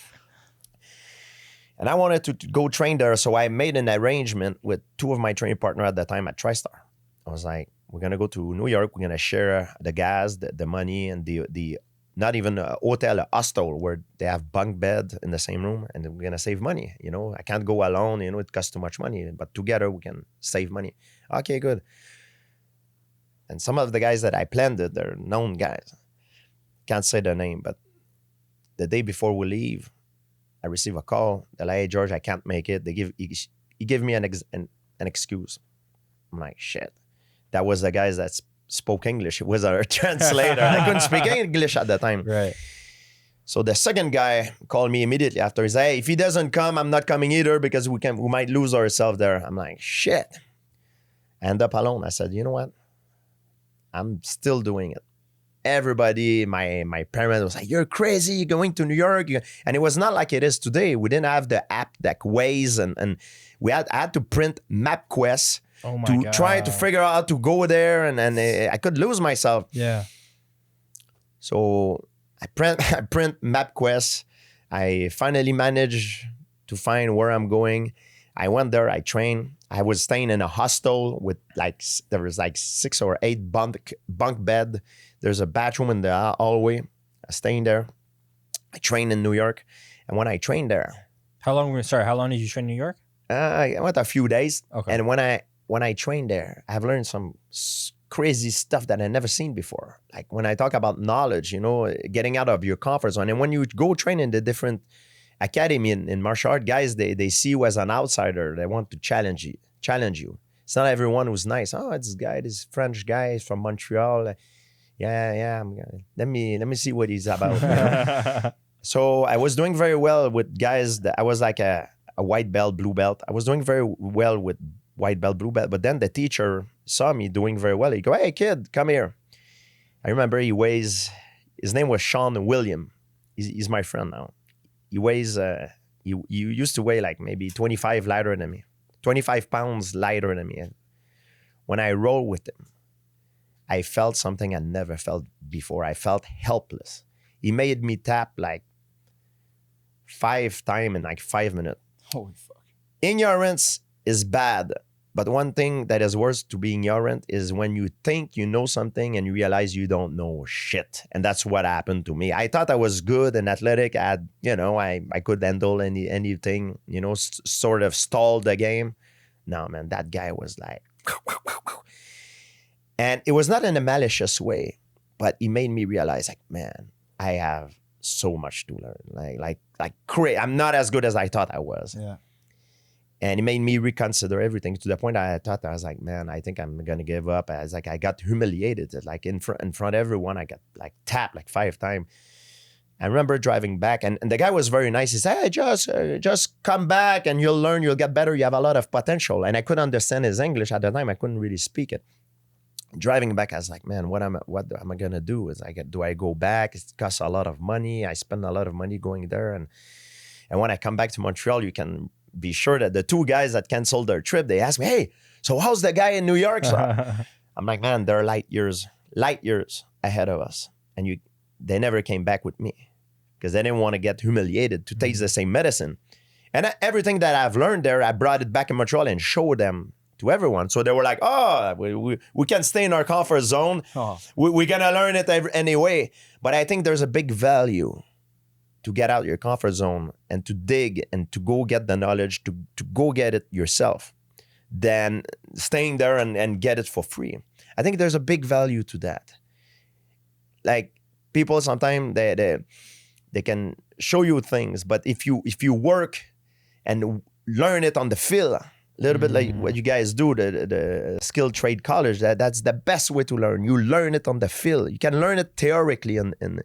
And I wanted to go train there, so I made an arrangement with two of my training partners at the time at TriStar. I was like, we're gonna go to New York. We're gonna share the gas, the money, and the not even a hotel, a hostel where they have bunk bed in the same room, and we're gonna save money. You know, I can't go alone. You know, it costs too much money, but together we can save money. Okay, good. And some of the guys that I planned it, they're known guys. Can't say their name, but the day before we leave, I receive a call. They're like, "Hey, George, I can't make it." He gave me an excuse. I'm like, shit. That was the guys that spoke English. It was our translator. I couldn't speak English at the time. Right. So the second guy called me immediately after. He said, hey, if he doesn't come, I'm not coming either because we might lose ourselves there. I'm like, shit. I end up alone. I said, you know what? I'm still doing it. Everybody, my parents was like, you're crazy, you're going to New York. And it was not like it is today. We didn't have the app like Waze and I had to print MapQuest to try to figure out how to go there. And I could lose myself. Yeah. So I print MapQuest. I finally managed to find where I'm going. I went there, I trained. I was staying in a hostel with there was 6 or 8 bunk bed. There's a bathroom in the hallway. I was staying there. I trained in New York. And when I trained there. How long did you train in New York? I went a few days. Okay. And when I trained there, I've learned some crazy stuff that I never seen before. Like when I talk about knowledge, getting out of your comfort zone. And when you go train in the different academy in martial art, guys, they see you as an outsider. They want to challenge you. It's not everyone who's nice. Oh, it's this guy, this French guy from Montreal. Yeah. Let me see what he's about. So I was doing very well with guys that I was like a white belt, blue belt. I was doing very well with white belt, blue belt. But then the teacher saw me doing very well. He go, hey kid, come here. I remember his name was Sean William. He's my friend now. He weighs, you used to weigh like maybe 25 lighter than me, 25 pounds lighter than me. When I rolled with him, I felt something I never felt before. I felt helpless. He made me tap like 5 times in like 5 minutes. Holy fuck. Ignorance is bad. But one thing that is worse to being ignorant is when you think you know something and you realize you don't know shit. And that's what happened to me. I thought I was good and athletic. I could handle anything, sort of stall the game. No, man, that guy was like, and it was not in a malicious way, but he made me realize like, man, I have so much to learn. Like crazy. I'm not as good as I thought I was. Yeah. And it made me reconsider everything to the point I thought, I was like, man, I think I'm going to give up. I was like, I got humiliated. Like in front of everyone, I got like tapped like 5 times. I remember driving back and the guy was very nice. He said, hey, just come back and you'll learn, you'll get better. You have a lot of potential. And I couldn't understand his English at the time. I couldn't really speak it. Driving back, I was like, man, what am I going to do? Do I go back? It costs a lot of money. I spend a lot of money going there. And when I come back to Montreal, you can be sure that the 2 guys that canceled their trip, they asked me, hey, so how's the guy in New York? So I'm like, man, they're light years ahead of us. And they never came back with me because they didn't want to get humiliated to taste the same medicine. And everything that I've learned there, I brought it back in Montreal and showed them to everyone. So they were like, oh, we can stay in our comfort zone. Oh. We're going to learn it anyway. But I think there's a big value to get out your comfort zone and to dig and to go get the knowledge, to go get it yourself, than staying there and get it for free. I think there's a big value to that. Like people sometimes they can show you things, but if you work and learn it on the field, a little bit like what you guys do, the skilled trade college, that's the best way to learn. You learn it on the field. You can learn it theoretically in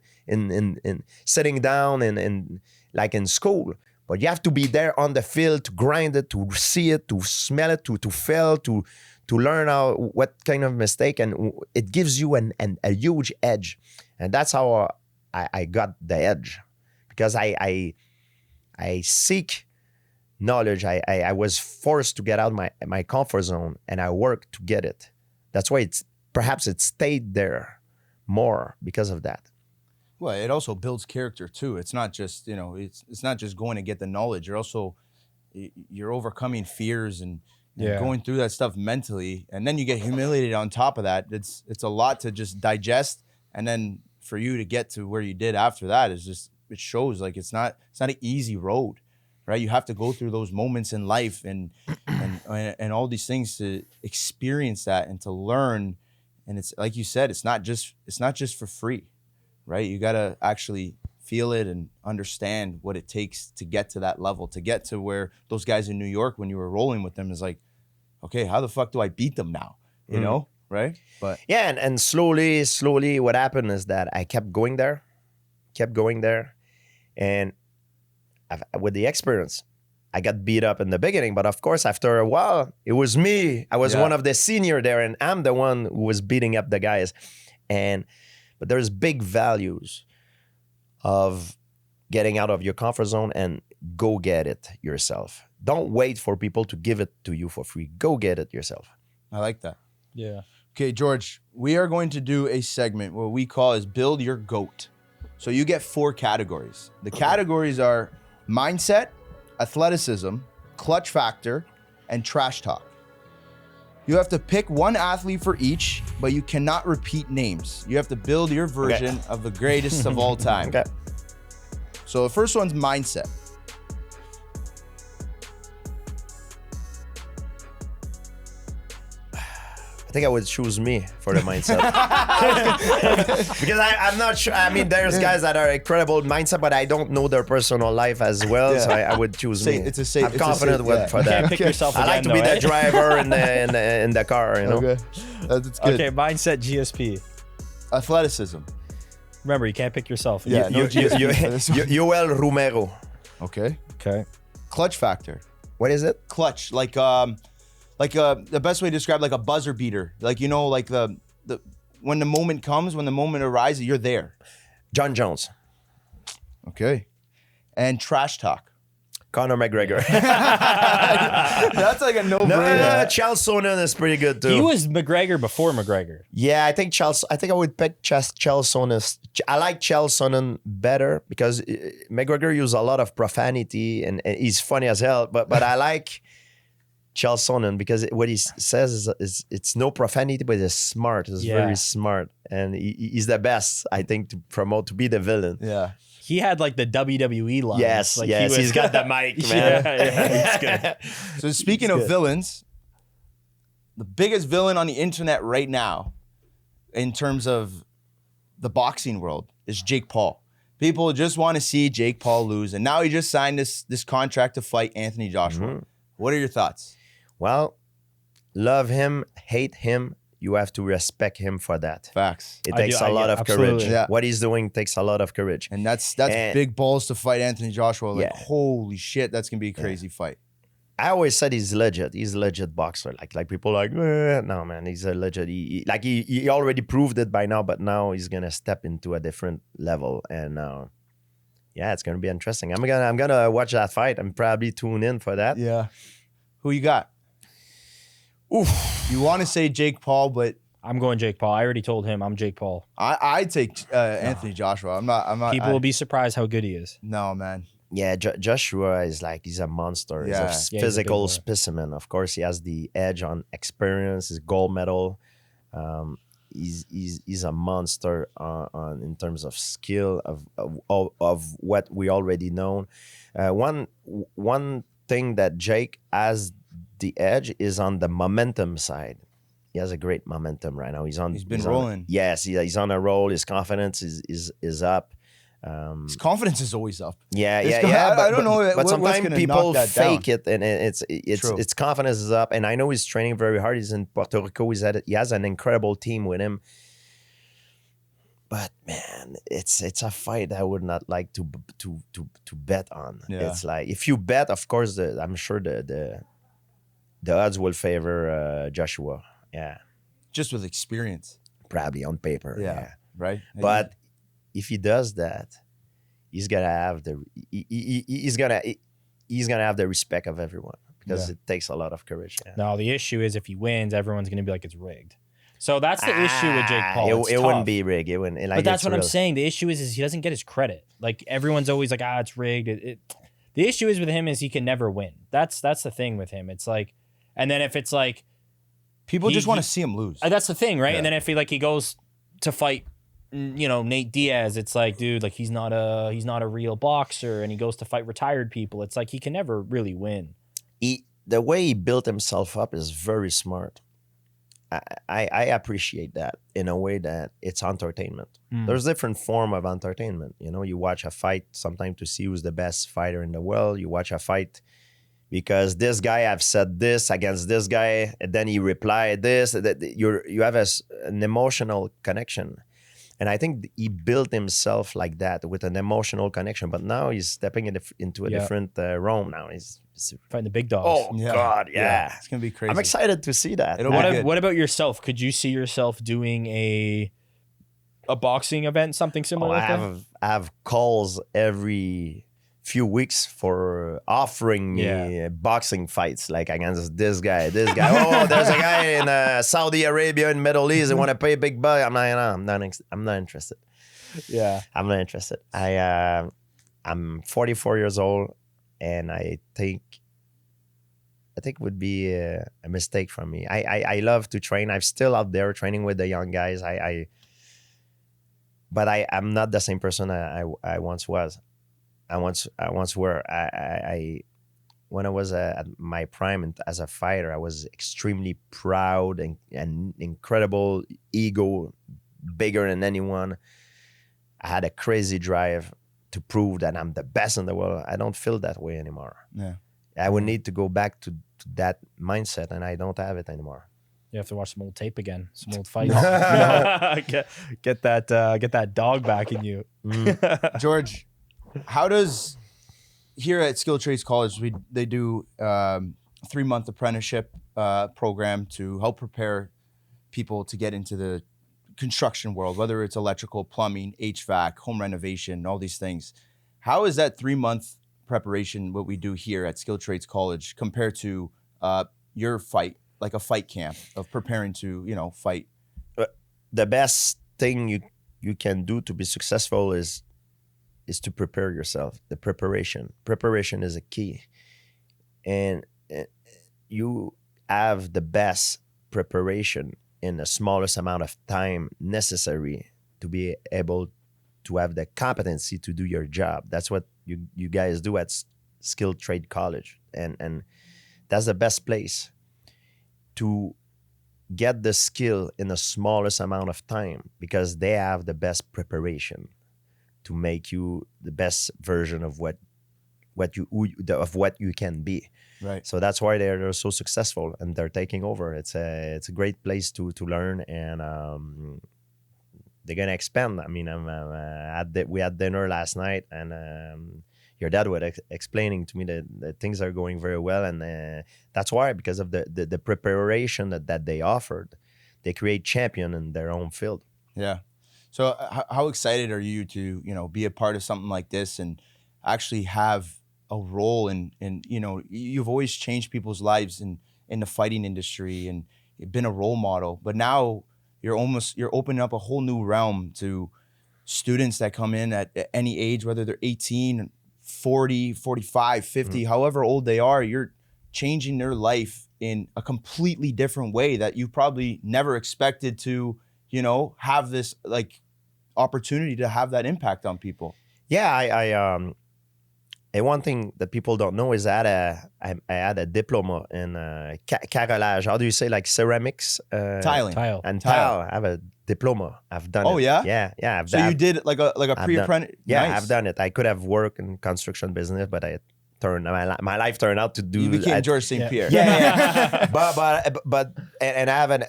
sitting down and like in school, but you have to be there on the field to grind it, to see it, to smell it, to fail, to learn what kind of mistake, and it gives you a huge edge. And that's how I got the edge, because I seek knowledge. I was forced to get out my comfort zone, and I worked to get it. That's why perhaps it stayed there more because of that. Well, it also builds character too. It's not just, it's not just going to get the knowledge. You're overcoming fears and going through that stuff mentally, and then you get humiliated on top of that. It's a lot to just digest, and then for you to get to where you did after that is just, it shows like it's not an easy road, right? You have to go through those moments in life and all these things to experience that and to learn. And it's like you said, it's not just for free, right? You got to actually feel it and understand what it takes to get to that level, to get to where those guys in New York, when you were rolling with them, is like, okay, how the fuck do I beat them now? You know, right? But Yeah, and slowly, what happened is that I kept going there, and with the experience, I got beat up in the beginning. But of course, after a while, it was me. I was one of the senior there, and I'm the one who was beating up the guys. But there's big values of getting out of your comfort zone and go get it yourself. Don't wait for people to give it to you for free. Go get it yourself. I like that. Yeah. Okay, George, we are going to do a segment what we call is Build Your GOAT. So you get 4 categories. The categories are mindset, athleticism, clutch factor, and trash talk. You have to pick one athlete for each, but you cannot repeat names. You have to build your version of the greatest of all time. Okay. So the first one's mindset. I think I would choose me for the mindset. Because I'm not sure. I mean, there's guys that are incredible mindset, but I don't know their personal life as well. Yeah. So I would choose me. It's a safe. I'm confident for You that. can't pick yourself I again, like to be though, the driver in the car, you know. Okay, that's good. Okay, mindset GSP. Athleticism. Remember, you can't pick yourself. Yeah, no GSP. Yoel Romero. Okay. Okay. Clutch factor. What is it? Clutch, the best way to describe like a buzzer beater. Like, you know, like the when the moment comes, when the moment arises, you're there. John Jones. Okay. And trash talk. Conor McGregor. That's like a no-brainer. No, Charles Sonnen is pretty good too. He was McGregor before McGregor. Yeah, I think I would pick Charles Sonnen. I like Charles Sonnen better because McGregor used a lot of profanity and he's funny as hell. But I like Charles Sonnen because what he says is it's no profanity, but it's smart. It's very smart, and he's the best, I think, to be the villain. Yeah. He had like the WWE line. Yes, like yes, he's got the mic, man. Yeah, he's good. So speaking of villains, the biggest villain on the internet right now, in terms of the boxing world, is Jake Paul. People just want to see Jake Paul lose, and now he just signed this contract to fight Anthony Joshua. What are your thoughts? Well, love him, hate him. You have to respect him for that. Facts. It takes a lot of absolutely. courage. Yeah. What he's doing takes a lot of courage. And that's big balls to fight Anthony Joshua. Like, Yeah. holy shit, that's gonna be a crazy fight. I always said he's legit. He's a legit boxer. Like people are like, no man, he's a legit. He already proved it by now, but now he's gonna step into a different level. And yeah, it's gonna be interesting. I'm gonna watch that fight. I'm probably tune in for that. Yeah. Who you got? Oof. You want to say Jake Paul, but I'm going Jake Paul. I already told him I'm Jake Paul. I'd take Anthony Joshua. I'm not. People will be surprised how good he is. No, man. Yeah, Joshua is he's a monster. Yeah. He's a Yeah, physical he's a big boy. specimen. Of course, he has the edge on experience. His gold medal. He's a monster in terms of skill of what we already know. One thing that Jake has the edge is on the momentum side. He has a great momentum right now. He's been rolling. Yes, he's on a roll. His confidence is up. His confidence is always up. Yeah. I don't know But what's sometimes gonna people knock that fake down. it, and True. its confidence is up. And I know he's training very hard. He's in Puerto Rico. He has an incredible team with him. But man, it's a fight I would not like to bet on. Yeah. It's like if you bet, of course, I'm sure the odds will favor Joshua. Yeah, Just with experience. probably on paper. Yeah. Right. But if he does that, he's gonna have he's gonna have the respect of everyone because it takes a lot of courage. Yeah. No, the issue is if he wins, everyone's going to be like, it's rigged. So that's the issue with Jake Paul. It's It tough. wouldn't be rigged. It wouldn't. Like, But that's it's what I'm real. saying. The issue is he doesn't get his credit. Like everyone's always like, it's rigged. The issue is with him is he can never win. That's the thing with him. It's like, and then if it's like, people just want to see him lose. that's the thing, right? Yeah. And then if he goes to fight, Nate Diaz, it's like, dude, like he's not a real boxer, and he goes to fight retired people. It's like he can never really win. The way he built himself up is very smart. I appreciate that in a way that it's entertainment. There's different form of entertainment. You watch a fight sometimes to see who's the best fighter in the world. You watch a fight because this guy have said this against this guy, and then he replied this. That you have an emotional connection, and I think he built himself like that with an emotional connection. But now he's stepping into a different realm. Now he's Fighting the big dogs. oh god, yeah. It's gonna be crazy. I'm excited to see that. It'll be good. What about yourself? Could you see yourself doing a boxing event, something similar? I like that? have calls every few weeks for offering me boxing fights, like against this guy. Oh, there's a guy in Saudi Arabia in Middle East. They want to pay a big buck. I'm not interested. Yeah. I'm not interested. I'm 44 years old, and I think it would be a mistake for me. I love to train. I'm still out there training with the young guys. But I'm not the same person I once was. I once were. When I was at my prime and as a fighter, I was extremely proud and incredible ego, bigger than anyone. I had a crazy drive to prove that I'm the best in the world. I don't feel that way anymore. Yeah. I would need to go back to that mindset, and I don't have it anymore. You have to watch some old tape again, some old fights. You know? get that dog back in you. George, how does here at Skilled Trades College they do 3-month apprenticeship program to help prepare people to get into the construction world, whether it's electrical, plumbing, HVAC, home renovation, all these things. How is that 3-month preparation what we do here at Skilled Trades College compared to your fight, like a fight camp of preparing to, fight? The best thing you can do to be successful is to prepare yourself. The preparation is a key, and you have the best preparation in the smallest amount of time necessary to be able to have the competency to do your job. That's what you guys do at Skilled Trade College, and that's the best place to get the skill in the smallest amount of time, because they have the best preparation to make you the best version of what you can be. Right. So that's why they're so successful, and they're taking over. It's a great place to learn, and they're gonna expand. I mean, we had dinner last night, and your dad was explaining to me that things are going very well, and that's why, because of the preparation that they offered, they create champion in their own field. Yeah. So how excited are you to, be a part of something like this and actually have a role in you've always changed people's lives in the fighting industry and you've been a role model, but now you're opening up a whole new realm to students that come in at any age, whether they're 18, 40, 45, 50, however old they are. You're changing their life in a completely different way that you probably never expected to, have this like opportunity to have that impact on people. Yeah, and one thing that people don't know is I had a diploma in carrelage. How do you say, like ceramics? Tiling. Tile. And tile. I have a diploma. I've done it. Oh, yeah? Yeah. So you did like a pre-apprentice? Yeah, Nice. I've done it. I could have worked in construction business, but my life turned out to do. You became George St-Pierre. Yeah. but I have a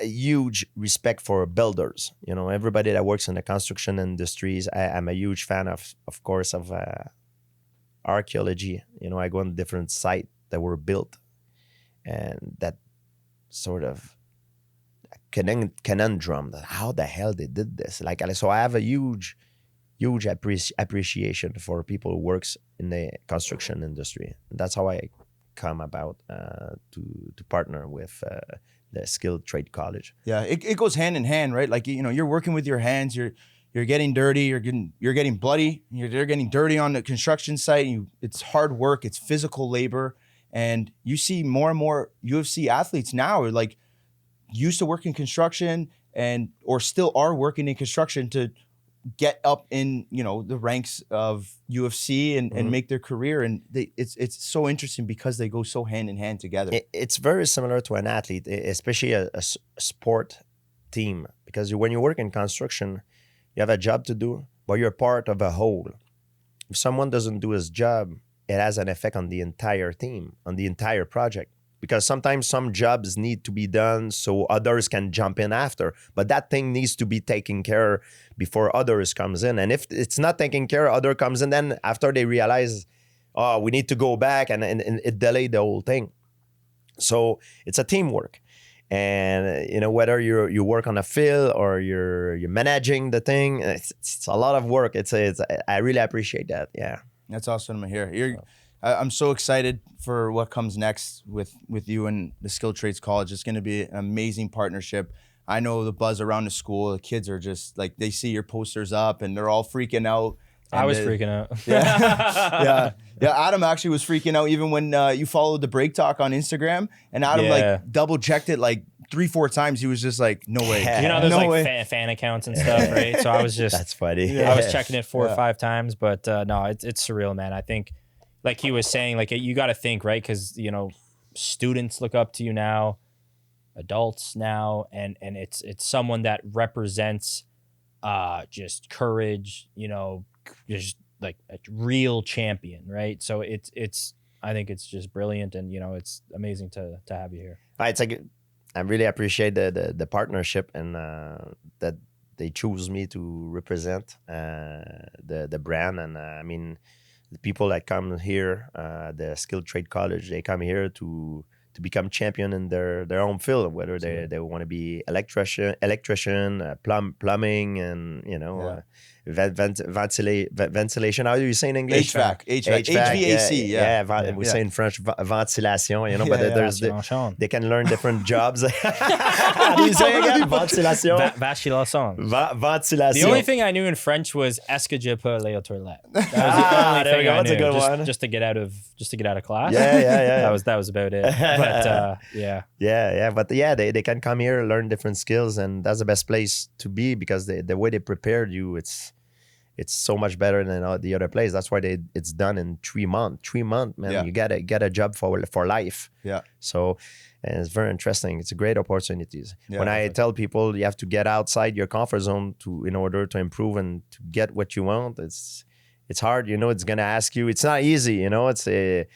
huge respect for builders. Everybody that works in the construction industries. I'm a huge fan of course, of archaeology. I go on different sites that were built, and that sort of conundrum that how the hell they did this. So I have a huge appreciation for people who works in the construction industry. That's how I come about to partner with the Skilled Trade College. Yeah, it goes hand in hand, right? Like, you're working with your hands, you're getting dirty, you're getting bloody, you're getting dirty on the construction site. It's hard work, it's physical labor, and you see more and more UFC athletes now are like used to work in construction or still are working in construction to get up in the ranks of UFC and make their career. And it's so interesting because they go so hand in hand together. It's very similar to an athlete, especially a sport team, because when you work in construction, you have a job to do, but you're part of a whole. If someone doesn't do his job, it has an effect on the entire team, on the entire project. Because sometimes some jobs need to be done so others can jump in after. But that thing needs to be taken care before others comes in. And if it's not taken care, other comes in, then after they realize, oh, we need to go back, and it delayed the whole thing. So it's a teamwork. And you know, whether you work on a field or you're managing the thing, it's a lot of work. I really appreciate that. Yeah. That's awesome to hear. I'm so excited for what comes next with you and the Skilled Trades College. It's going to be an amazing partnership. I know the buzz around the school. The kids are just like, they see your posters up and they're all freaking out. I was freaking out. Yeah. Adam actually was freaking out even when you followed the Break Talk on Instagram, and Adam like double checked it like 3-4 times. He was just like, no way. You know, there's like fan accounts and stuff, right? So I was just that's funny. I was checking it 4 or 5 times, but no, it's surreal, man. I think, like he was saying, like you got to think, right? Because you know, students look up to you now, adults now, and it's someone that represents just courage, you know, just like a real champion, right? So it's I think it's just brilliant, and you know, it's amazing to have you here. It's like, I really appreciate the partnership, and that they choose me to represent the brand. And I mean, the people that come here, the Skilled Trade College, they come here to become champion in their own field, whether they want to be electrician, plumbing, and you know, ventilation. How do you say in English? HVAC. HVAC. Yeah. We say in French ventilation. You know, but there's they can learn different jobs. How do you say again? Ventilation. Ventilation. The only thing I knew in French was "Est-ce que je peux aller aux toilettes?" That was the only thing I That's knew. a good one. Just to get out of class. Yeah. That was about it. But they can come here, learn different skills, and that's the best place to be, because the way they prepared you, it's so much better than the other place. That's why it's done in 3 months. 3 months, man. Yeah. You get a job for life. Yeah. So, and it's very interesting. It's a great opportunities. Yeah, when definitely. I tell people you have to get outside your comfort zone in order to improve and to get what you want, it's hard. You know, it's gonna ask you. It's not easy. You know, you're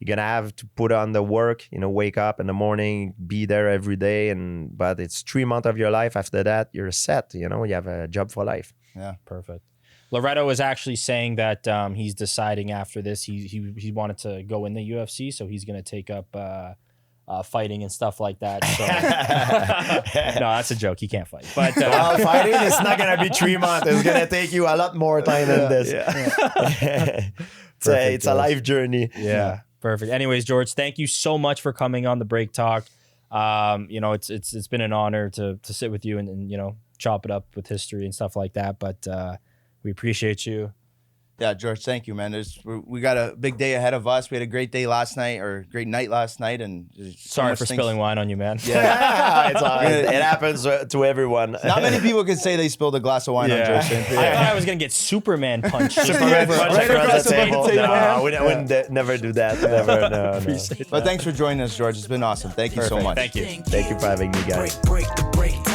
gonna have to put on the work. You know, wake up in the morning, be there every day, but it's 3 months of your life. After that, you're set. You know, you have a job for life. Yeah. Perfect. Loretto was actually saying that he's deciding after this he wanted to go in the UFC, so he's going to take up fighting and stuff like that. So. No, that's a joke. He can't fight. But fighting is not going to be 3 months. It's going to take you a lot more time than this. It's a life journey. Yeah, perfect. Anyways, George, thank you so much for coming on the Break Talk. You know, it's been an honor to sit with you and you know, chop it up with history and stuff like that. But we appreciate you. Yeah, George, thank you, man. We got a big day ahead of us. We had a great day last night, or great night last night, and Sorry for spilling wine on you, man. Yeah, it happens to everyone. Not many people can say they spilled a glass of wine on George St-Pierre. I thought I was gonna get Superman punched. Right across the table. table. No, we wouldn't never do that. Never. No. But thanks for joining us, George. It's been awesome. Thank you so much. Thank you. Thank you for having me, guys. Break the break.